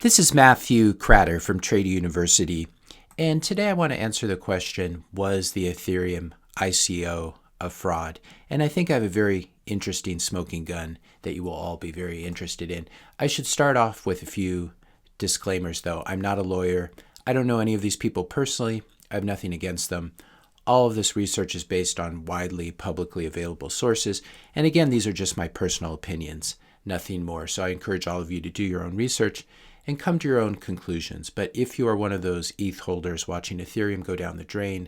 This is Matthew Cratter from Trade University, and today I want to answer the question, was the Ethereum ICO a fraud? And I think I have a very interesting smoking gun that you will all be very interested in. I should start off with a few disclaimers though. I'm not a lawyer. I don't know any of these people personally. I have nothing against them. All of this research is based on widely publicly available sources. And again, these are just my personal opinions, nothing more. So I encourage all of you to do your own research and come to your own conclusions. But if you are one of those ETH holders watching Ethereum go down the drain,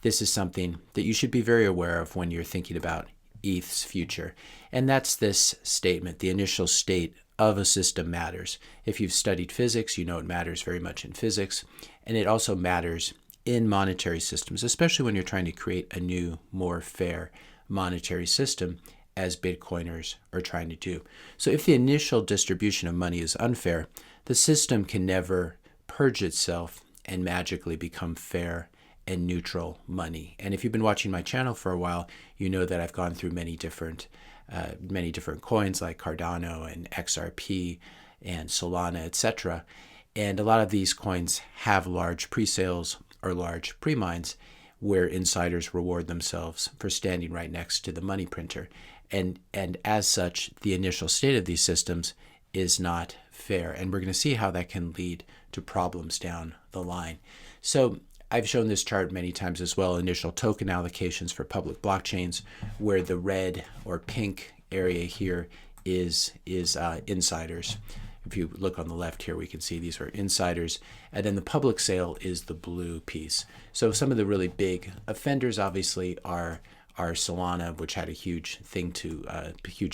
this is something that you should be very aware of when you're thinking about ETH's future. And that's this statement: the initial state of a system matters. If you've studied physics, you know it matters very much in physics. And it also matters in monetary systems, especially when you're trying to create a new, more fair monetary system, as Bitcoiners are trying to do. So if the initial distribution of money is unfair, the system can never purge itself and magically become fair and neutral money. And if you've been watching my channel for a while, you know that I've gone through many different coins like Cardano and XRP and Solana, etc. And a lot of these coins have large pre-sales or large pre-mines where insiders reward themselves for standing right next to the money printer. And as such, the initial state of these systems is not fair. And we're going to see how that can lead to problems down the line. So I've shown this chart many times as well, initial token allocations for public blockchains, where the red or pink area here is insiders. If you look on the left here, we can see these are insiders. And then the public sale is the blue piece. So some of the really big offenders obviously are Solana, which had a huge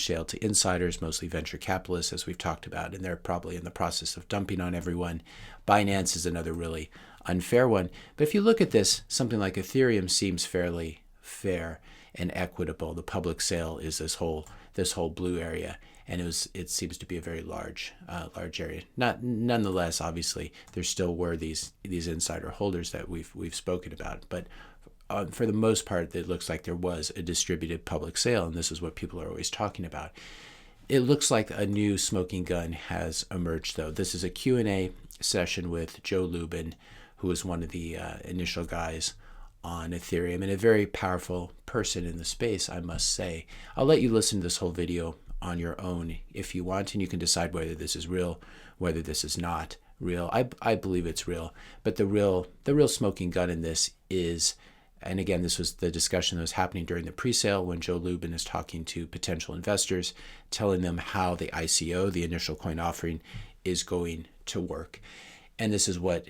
sale to insiders, mostly venture capitalists, as we've talked about, and they're probably in the process of dumping on everyone. Binance is another really unfair one. But if you look at this, something like Ethereum seems fairly fair and equitable. The public sale is this whole blue area, and it seems to be a very large area. Nonetheless, obviously, there still were these insider holders that we've spoken about, but for the most part, it looks like there was a distributed public sale, and this is what people are always talking about. It looks like a new smoking gun has emerged, though. This is a Q&A session with Joe Lubin, who was one of the initial guys on Ethereum, and a very powerful person in the space, I must say. I'll let you listen to this whole video on your own if you want, and you can decide whether this is real, whether this is not real. I believe it's real, but the real smoking gun in this is, and again, this was the discussion that was happening during the pre-sale when Joe Lubin is talking to potential investors, telling them how the ICO, the initial coin offering, is going to work. And this is what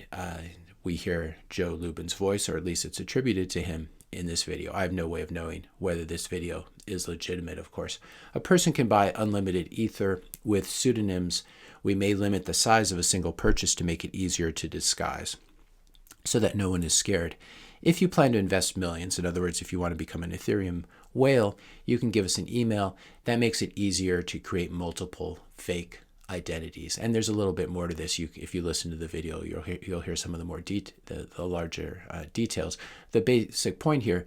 we hear Joe Lubin's voice, or at least it's attributed to him in this video. I have no way of knowing whether this video is legitimate, of course. A person can buy unlimited Ether with pseudonyms. We may limit the size of a single purchase to make it easier to disguise so that no one is scared. If you plan to invest millions, in other words, if you want to become an Ethereum whale, you can give us an email. That makes it easier to create multiple fake identities. And there's a little bit more to this. If you listen to the video, you'll hear some of the more the larger details. The basic point here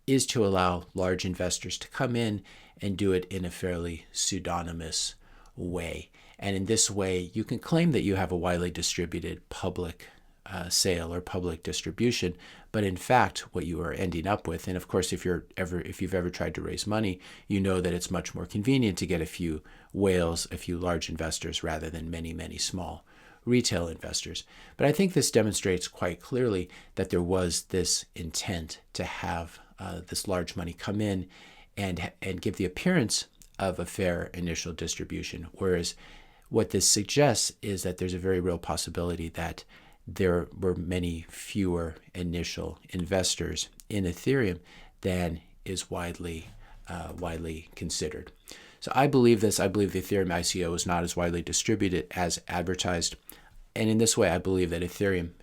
is to allow large investors to come in and do it in a fairly pseudonymous way. And in this way, you can claim that you have a widely distributed public sale or public distribution, but in fact, what you are ending up with, and of course, if you've ever tried to raise money, you know that it's much more convenient to get a few whales, a few large investors, rather than many small retail investors. But I think this demonstrates quite clearly that there was this intent to have this large money come in and give the appearance of a fair initial distribution. Whereas what this suggests is that there's a very real possibility that there were many fewer initial investors in Ethereum than is widely considered. So I believe this. I believe the Ethereum ICO is not as widely distributed as advertised. And in this way, I believe that Ethereum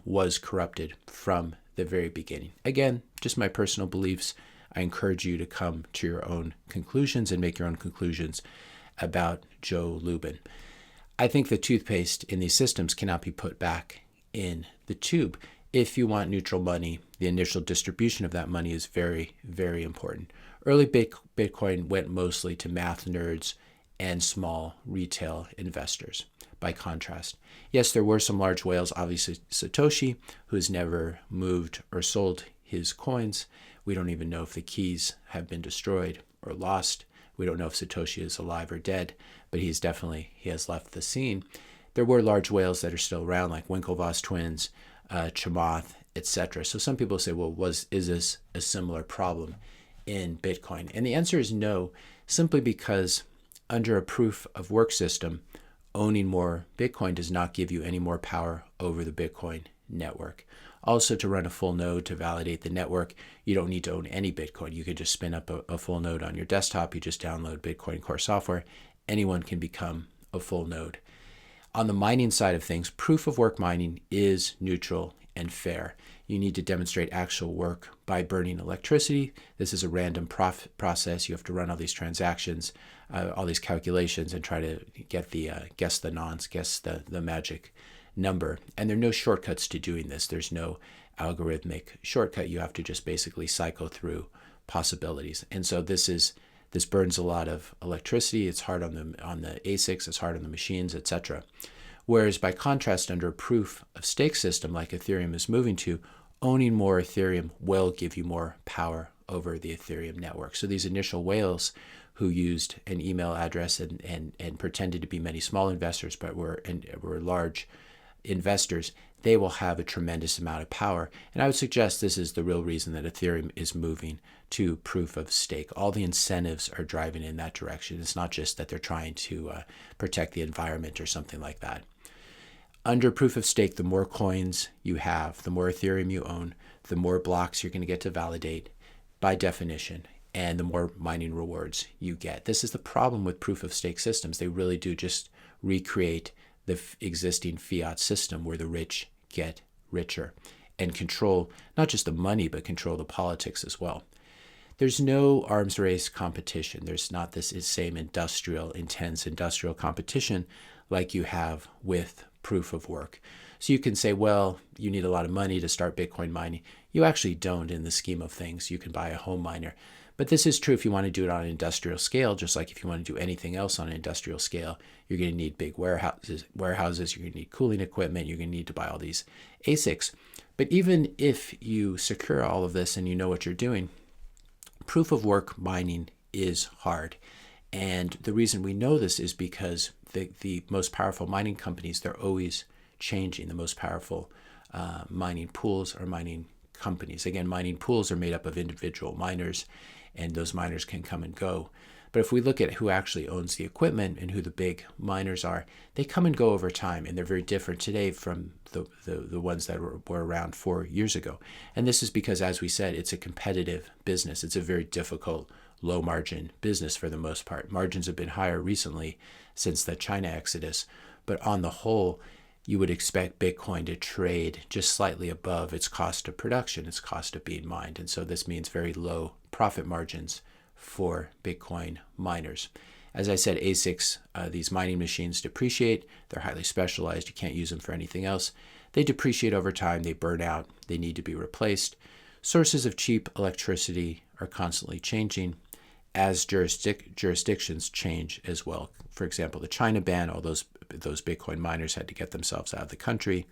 was corrupted from the very beginning. Again, just my personal beliefs. I encourage you to come to your own conclusions and make your own conclusions about Joe Lubin. I think the toothpaste in these systems cannot be put back in the tube. If you want neutral money, the initial distribution of that money is very, very important. Early Bitcoin went mostly to math nerds and small retail investors. by contrast. Yes, there were some large whales, obviously Satoshi, who's never moved or sold his coins. We don't even know if the keys have been destroyed or lost. We don't know if Satoshi is alive or dead, but he has left the scene. There were large whales that are still around, like Winklevoss twins, Chamath, etc. So some people say, well, is this a similar problem in Bitcoin? And the answer is no, simply because under a proof of work system, owning more Bitcoin does not give you any more power over the Bitcoin network. Also, to run a full node to validate the network, you don't need to own any Bitcoin. You could just spin up a full node on your desktop. You just download Bitcoin Core software. Anyone can become a full node. On the mining side of things, proof of work mining is neutral and fair. You need to demonstrate actual work by burning electricity. This is a random process. You have to run all these transactions, all these calculations, and try to get the guess the nonce, guess the magic number. And there are no shortcuts to doing this. There's no algorithmic shortcut. You have to just basically cycle through possibilities. And so this burns a lot of electricity. It's hard on the ASICs, it's hard on the machines, etc. Whereas by contrast, under a proof of stake system like Ethereum is moving to, owning more Ethereum will give you more power over the Ethereum network. So these initial whales who used an email address and pretended to be many small investors but were large investors, they will have a tremendous amount of power. And I would suggest this is the real reason that Ethereum is moving to proof of stake. All the incentives are driving in that direction. It's not just that they're trying to protect the environment or something like that. Under proof of stake, the more coins you have, the more Ethereum you own, the more blocks you're going to get to validate by definition, and the more mining rewards you get. This is the problem with proof of stake systems. They really do just recreate the existing fiat system where the rich get richer and control not just the money, but control the politics as well. There's no arms race competition. There's not this same intense industrial competition like you have with proof of work. So you can say, well, you need a lot of money to start Bitcoin mining. You actually don't in the scheme of things. You can buy a home miner. But this is true if you want to do it on an industrial scale, just like if you want to do anything else on an industrial scale, you're going to need big warehouses, you're going to need cooling equipment, you're going to need to buy all these ASICs. But even if you secure all of this and you know what you're doing, proof of work mining is hard. And the reason we know this is because the most powerful mining companies, they're always changing. The most powerful mining pools are mining companies. Again, mining pools are made up of individual miners, and those miners can come and go. But if we look at who actually owns the equipment and who the big miners are, they come and go over time, and they're very different today from the ones that were around 4 years ago. And this is because, as we said, it's a competitive business. It's a very difficult, low-margin business for the most part. Margins have been higher recently since the China exodus, but on the whole, you would expect Bitcoin to trade just slightly above its cost of production, its cost of being mined. And so this means very low profit margins for Bitcoin miners. As I said, ASICs, these mining machines depreciate. They're highly specialized. You can't use them for anything else. They depreciate over time. They burn out. They need to be replaced. Sources of cheap electricity are constantly changing as jurisdictions change as well. For example, the China ban, all those Bitcoin miners had to get themselves out of the country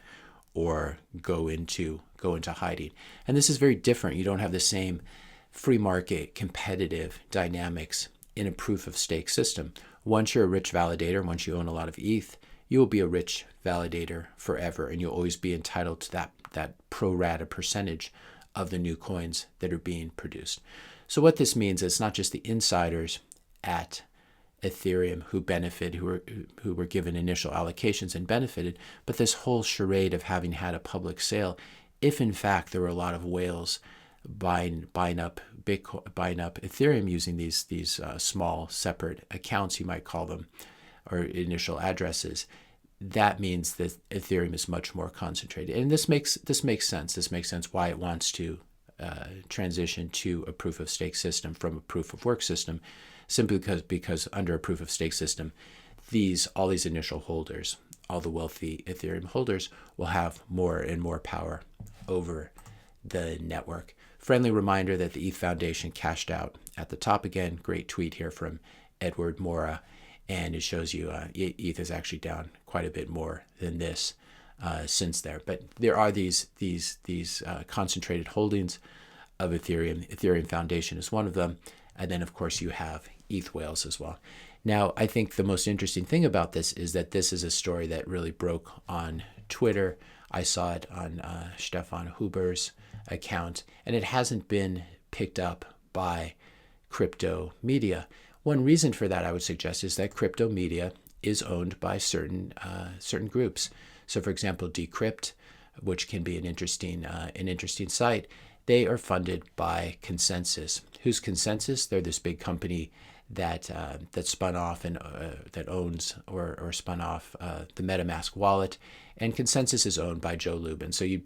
or go into hiding. And this is very different. You don't have the same free market competitive dynamics in a proof of stake system. Once you're a rich validator, once you own a lot of ETH, you will be a rich validator forever, and you'll always be entitled to that pro rata percentage of the new coins that are being produced. So what this means is not just the insiders at Ethereum who benefit, who were given initial allocations and benefited, but this whole charade of having had a public sale. If in fact there were a lot of whales buying up Bitcoin, buying up Ethereum using these small separate accounts, you might call them, or initial addresses, that means that Ethereum is much more concentrated. And this makes sense. This makes sense why it wants to transition to a proof of stake system from a proof of work system, simply because under a proof of stake system, all these initial holders, all the wealthy Ethereum holders, will have more and more power over the network. Friendly reminder that the ETH Foundation cashed out at the top again. Great tweet here from Edward Mora. and it shows you ETH is actually down quite a bit more than this since there. But there are these concentrated holdings of Ethereum. Ethereum Foundation is one of them, and then of course you have ETH whales as well. Now, I think the most interesting thing about this is that this is a story that really broke on Twitter. I saw it on Stefan Huber's account, and it hasn't been picked up by crypto media. One reason for that, I would suggest, is that crypto media is owned by certain groups. So, for example, Decrypt, which can be an interesting site, they are funded by Consensus. Who's Consensus? They're this big company that spun off and that owns or spun off the MetaMask wallet, and Consensus is owned by Joe Lubin. So you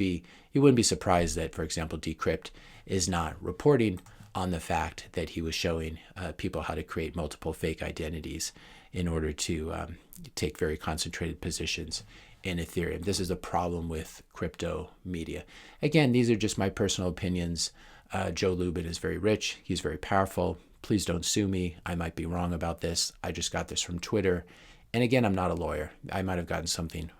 wouldn't be surprised that, for example, Decrypt is not reporting on the fact that he was showing people how to create multiple fake identities in order to take very concentrated positions in Ethereum. This is a problem with crypto media. Again, these are just my personal opinions. Joe Lubin is very rich. He's very powerful. Please don't sue me. I might be wrong about this. I just got this from Twitter. And again, I'm not a lawyer. I might have gotten something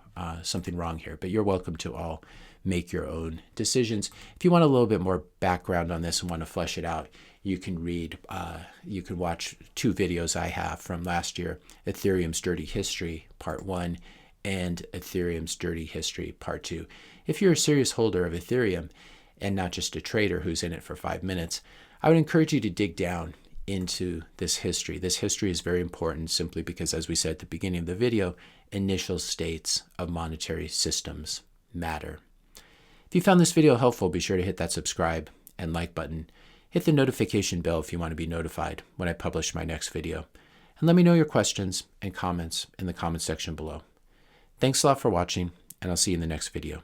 wrong here, but you're welcome to all make your own decisions. If you want a little bit more background on this and want to flesh it out, you can watch 2 videos I have from last year, Ethereum's Dirty History, Part 1, and Ethereum's Dirty History, Part 2. If you're a serious holder of Ethereum and not just a trader who's in it for 5 minutes, I would encourage you to dig down into this history. This history is very important simply because, as we said at the beginning of the video, initial states of monetary systems matter. If you found this video helpful, be sure to hit that subscribe and like button. Hit the notification bell if you want to be notified when I publish my next video. And let me know your questions and comments in the comment section below. Thanks a lot for watching, and I'll see you in the next video.